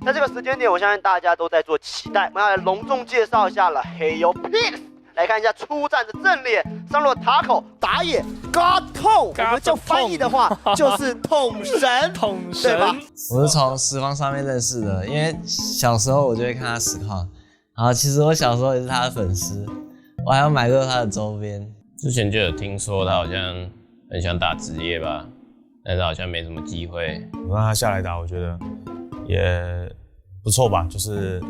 在这个时间点，我相信大家都在做期待。我们要来隆重介绍一下了黑油 Pigs， 来看一下出战的阵列。上路塔口打野 God 痛，我们就翻译的话就是统神，对吧？我是从实况上面认识的，因为小时候我就会看他实况，然后其实我小时候也是他的粉丝，我还有买过他的周边。之前就有听说他好像很想打职业吧，但是好像没什么机会。我让他下来打，我觉得也不错吧，就是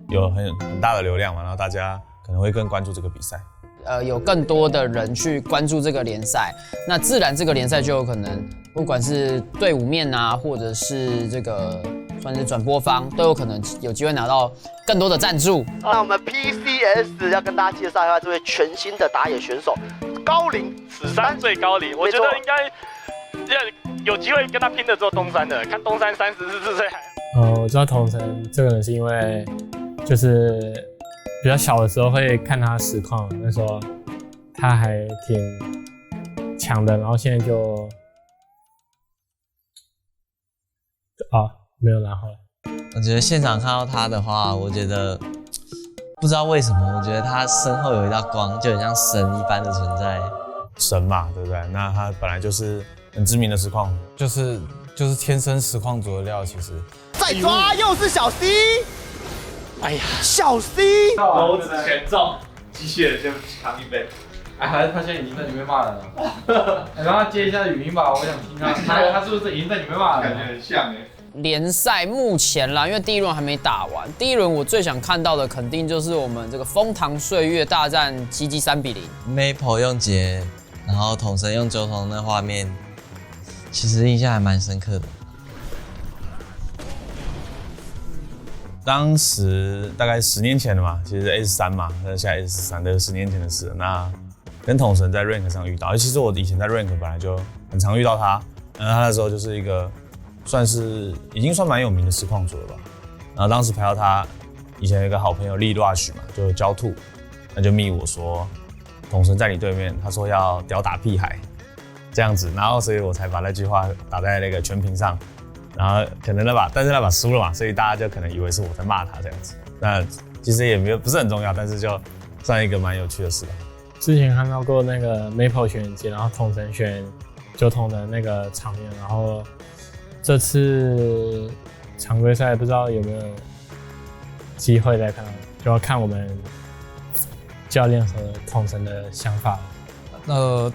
有很大的流量嘛，然后大家可能会更关注这个比赛。有更多的人去关注这个联赛，那自然这个联赛就有可能，不管是队伍面啊，或者是这个算是转播方，都有可能有机会拿到更多的赞助。那我们 PCS 要跟大家介绍一下这位全新的打野选手，高龄史上最高龄，我觉得应该有机会跟他拼的只有东山的，看东山34岁还。我知道统神这个人是因为就是比较小的时候会看他实况，那时候他还挺强的，然后现在就没有然后了。我觉得现场看到他的话，我觉得不知道为什么，我觉得他身后有一道光，就很像神一般的存在。神嘛，对不对？那他本来就是很知名的实况，就是天生实况组的料，其实。再抓又是小 C。哎呀，小 C， 钩子全中，机械人先扛一杯。哎，他现在已经在里面骂人了。让他接一下语音吧，我想听他是不是已经在里面骂人了？感觉很像哎。联赛目前啦，因为第一轮还没打完，第一轮我最想看到的肯定就是我们这个风堂岁月大战GG3-0。Maple 用杰，然后统神用九筒那画面，其实印象还蛮深刻的。当时大概10年前了嘛，其实 S3 嘛，那现在 S3都是10年前的事了。那跟统神在 rank 上遇到，其实我以前在 rank 本来就很常遇到他，他那时候就是一个已经算蛮有名的实况主了吧。然后当时排到他以前有一个好朋友力 Rush 嘛，就焦兔，那就密我说统神在你对面，他说要屌打屁孩这样子，然后所以我才把那句话打在那个全屏上。然后可能但是那把输了嘛，所以大家就可能以为是我在骂他这样子。那其实也不是很重要，但是就算一个蛮有趣的事吧。之前看到过那个 Maple 选杰，然后统神选九筒的那个场面，然后这次常规赛不知道有没有机会再看到，就要看我们教练和统神的想法了。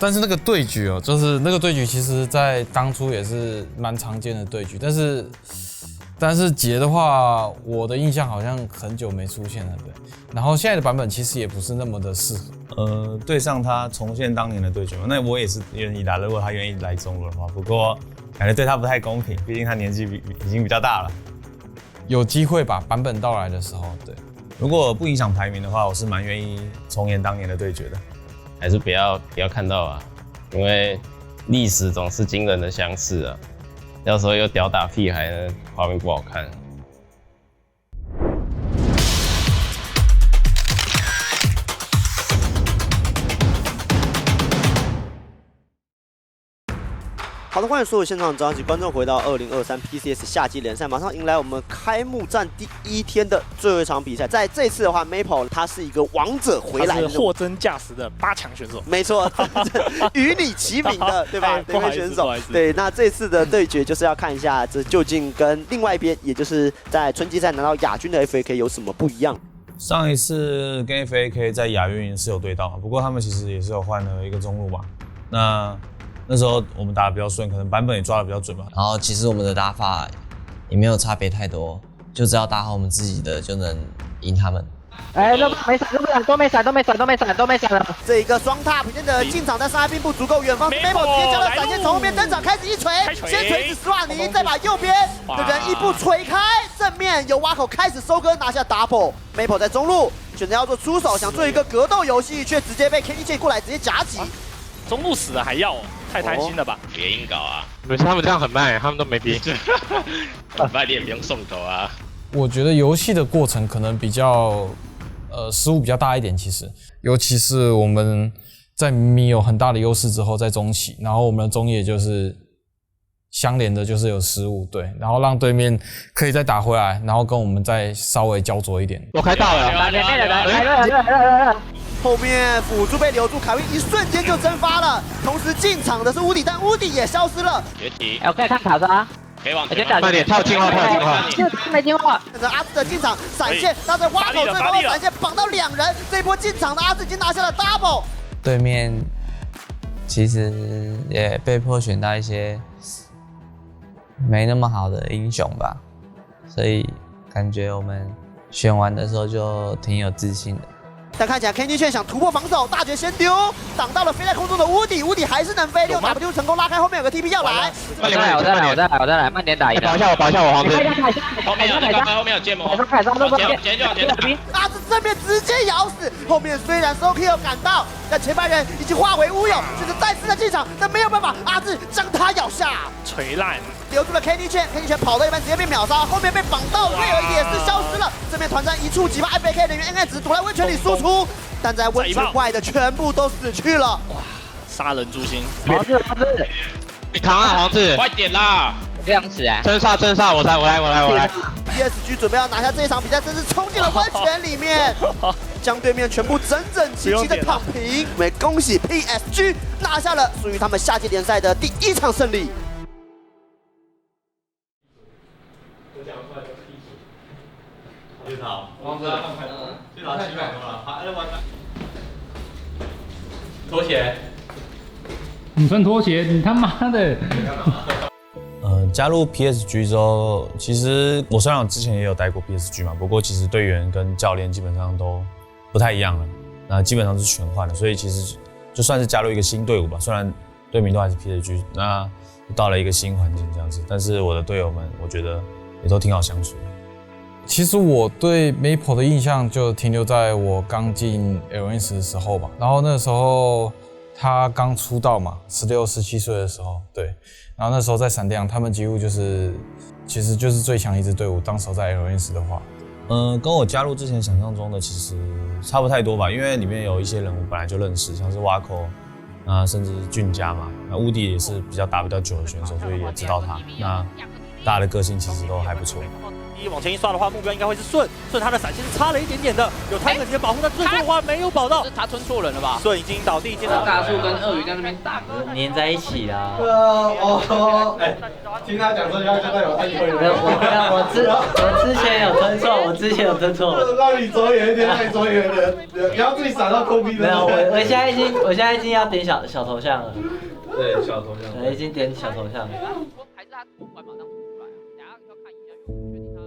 但是那个对局哦，就是那个对局，其实在当初也是蛮常见的对局，但是杰的话，我的印象好像很久没出现了，对。然后现在的版本其实也不是那么的适合。对上他重现当年的对决嘛，那我也是愿意打，如果他愿意来中路的话。不过感觉对他不太公平，毕竟他年纪已经比较大了。有机会吧，版本到来的时候，对。如果不影响排名的话，我是蛮愿意重演当年的对决的。还是不要看到啊，因为历史总是惊人的相似啊。到时候又屌打屁孩呢，画面不好看。好的，欢迎所有现场召集观众回到2023 PCS 夏季联赛，马上迎来我们开幕战第1天的最后一场比赛。在这次的话 ，Maple 他是一个王者回来的，他是货真价实的8强选手。没错，与你齐名的，对吧？这位选手。对，那这次的对决就是要看一下，这究竟跟另外一边，也就是在春季赛拿到亚军的 FAK 有什么不一样？上一次跟 FAK 在亚运是有对到，不过他们其实也是有换了一个中路嘛。那时候我们打得比较顺，可能版本也抓得比较准吧。然后其实我们的打法也没有差别太多，就只要打好我们自己的就能赢他们。哎，都没闪了。这一个双踏普遍的进场，但是他并不足够。远方 Maple 直接交了闪现，从后面登场，开始一锤，先锤死斯瓦尼，再把右边的人一步锤开，正面由挖口开始收割，拿下 double。Maple 在中路选择要做出手，想做一个格斗游戏，却直接被 Kenny 过来直接夹击。中路死了还要太贪心了吧？别硬搞啊！他们这样很慢，他们都没逼。慢点不用送头啊！我觉得游戏的过程可能比较失误比较大一点，其实，尤其是我们在明明有很大的优势之后，在中期，然后我们的中野就是相连的就是有失误，对，然后让对面可以再打回来，然后跟我们再稍微焦灼一点。我开到了，来，后面辅助被留住，凯威一瞬间就蒸发了。同时进场的是乌迪，但乌迪也消失了。绝体，我可以看卡莎，可以往前慢点，跳进化，没进化。等着阿志的进场闪现，他在挖口最后闪现绑到2人，这一波进场的阿志已经拿下了 double。对面其实也被迫选到一些没那么好的英雄吧，所以感觉我们选完的时候就挺有自信的。但看起来 Kenny 却想突破防守，大绝先丢，挡到了飞在空中的乌迪，乌迪还是能飞，6W 成功拉开，后面有个 TP 要来。我再来，慢点打赢。保一下我皇子。后面有剑魔，前就往前打。阿志正面直接咬死，后面虽然 Sokyo 赶到，但前排人已经化为乌有，选择再次的进场，但没有办法，阿志将他咬下，锤烂。留住了 Kenny 圈跑到一半直接被秒杀，后面被绑到，瑞尔也是消失了。正面团战一触即发 ，FAK 人员 NN 只躲在温泉里输出，但在温泉外的全部都死去了。哇，杀人诛心！皇子，你扛啊，皇子，快点啦！这样子哎，真煞，我来。PSG 准备要拿下这一场比赛，真是冲进了温泉里面，将对面全部整齐齐的躺平。我们恭喜 PSG 拿下了属于他们夏季联赛的第1场胜利。去跑，王子，去跑700多了，好，完了。拖鞋，你穿拖鞋，你他妈的！加入 PSG 之后，其实我虽然我之前也有待过 PSG 嘛，不过其实队员跟教练基本上都不太一样了，那基本上是全换的，所以其实就算是加入一个新队伍吧，虽然队名都还是 PSG， 那到了一个新环境这样子，但是我的队友们我觉得也都挺好相处的。其实我对 Maple 的印象就停留在我刚进 LNS 的时候吧，然后那时候他刚出道嘛，16、17岁的时候，对，然后那时候在闪电，他们几乎其实就是最强一支队伍。当时候在 LNS 的话，跟我加入之前想象中的其实差不太多吧，因为里面有一些人我本来就认识，像是挖口甚至俊佳嘛，那乌迪也是比较打比较久的选手，所以也知道他。那大家的个性其实都还不错。往前一刷的话，目标应该会是顺他的闪现是差了一点点的，有泰克直接保护，但最后的话没有保到，他吞错人了吧？顺已经倒地，见到大树跟鳄鱼在那边打，黏在一起啦。听他讲这句话就代表他以后有。我之前有吞错，让你走远一点，不要自己闪到空逼的。没有，我现在已经要点小头像了。对，小头像。我已经点小头像了。还是他突然马上出来啊？等下要看一下，因为我确定他。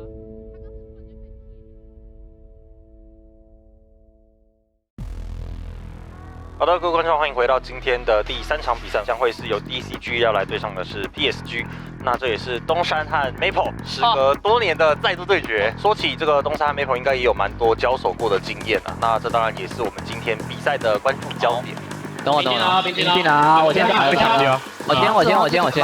好的，各位观众，欢迎回到今天的第3场比赛，将会是由 DCG 要来对上的是 PSG。那这也是东山和 Maple 时隔多年的再度对决。说起这个东山和 Maple， 应该也有蛮多交手过的经验啊。那这当然也是我们今天比赛的关注焦点。等我，我先打，我先。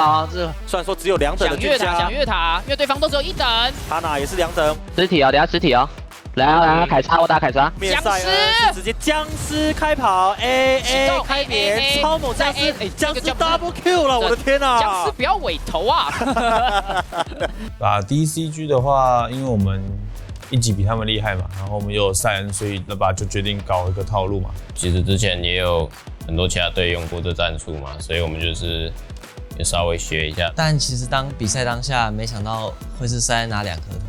好，这虽然说只有2等的俊佳，想越塔，因为对方都只有1等。哈娜也是2等。实体哦，等下实体哦。来，凯撒，我打凯撒。灭赛直接僵尸开跑 ，AA 开连超猛僵尸，僵尸 double Q 了，我的天哪！僵尸不要尾头啊！DCG 的话，因为我们1级比他们厉害嘛，然后我们又有赛恩，所以就决定搞一个套路嘛。其实之前也有很多其他队用过这战术嘛，所以我们就是也稍微学一下。但其实比赛当下，没想到会是赛恩拿2颗头。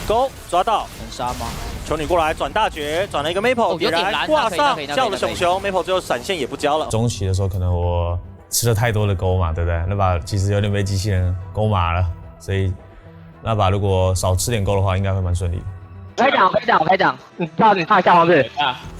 Go 抓到，能杀吗？求你过来转大绝，转了一个 Maple， 点燃挂上，叫了熊熊 ，Maple 最后闪现也不交了。中期的时候可能我吃了太多的勾嘛，对不对？那把其实有点被机器人勾麻了，所以那把如果少吃点勾的话，应该会蛮顺利的。我可以讲，你看一下皇子。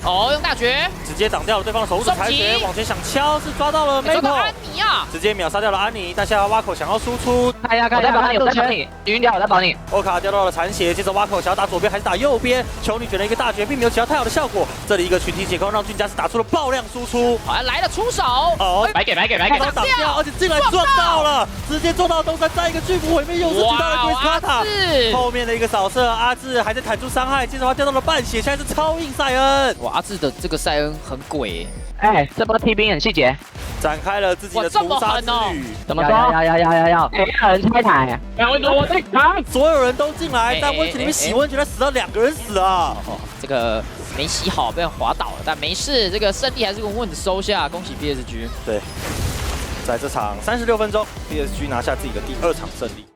哦，用大绝直接挡掉了对方的守护者裁决，往前想敲是抓到了 Maple， 安妮啊，直接秒杀掉了安妮。但现在挖口想要输出，看一下，我在保你，晕掉，我在保你。欧卡掉到了残血，接着挖口想要打左边还是打右边？球女选了一个大绝，并没有起到太好的效果。这里一个群体解控让俊佳是打出了爆量输出，好，来了出手，哦，白给，挡掉，而且竟然撞到了，直接撞到东山，再一个巨幅毁灭，又是击到了龟斯卡塔。后面的一个扫射，阿志还在弹出伤害，接着他掉到了半血，现在是超硬赛恩。哇，阿志的这个赛恩很鬼耶，哎，这波踢兵很细节，展开了自己的屠杀之旅。怎么说？要，哎，要人拆台，我在扛，所有人都进来，在温泉里面洗温泉，死到2个人死了。这个没洗好，被人滑倒了，但没事，这个胜利还是稳稳的收下，恭喜 PSG。对，在这场36分钟 ，PSG 拿下自己的第2场胜利。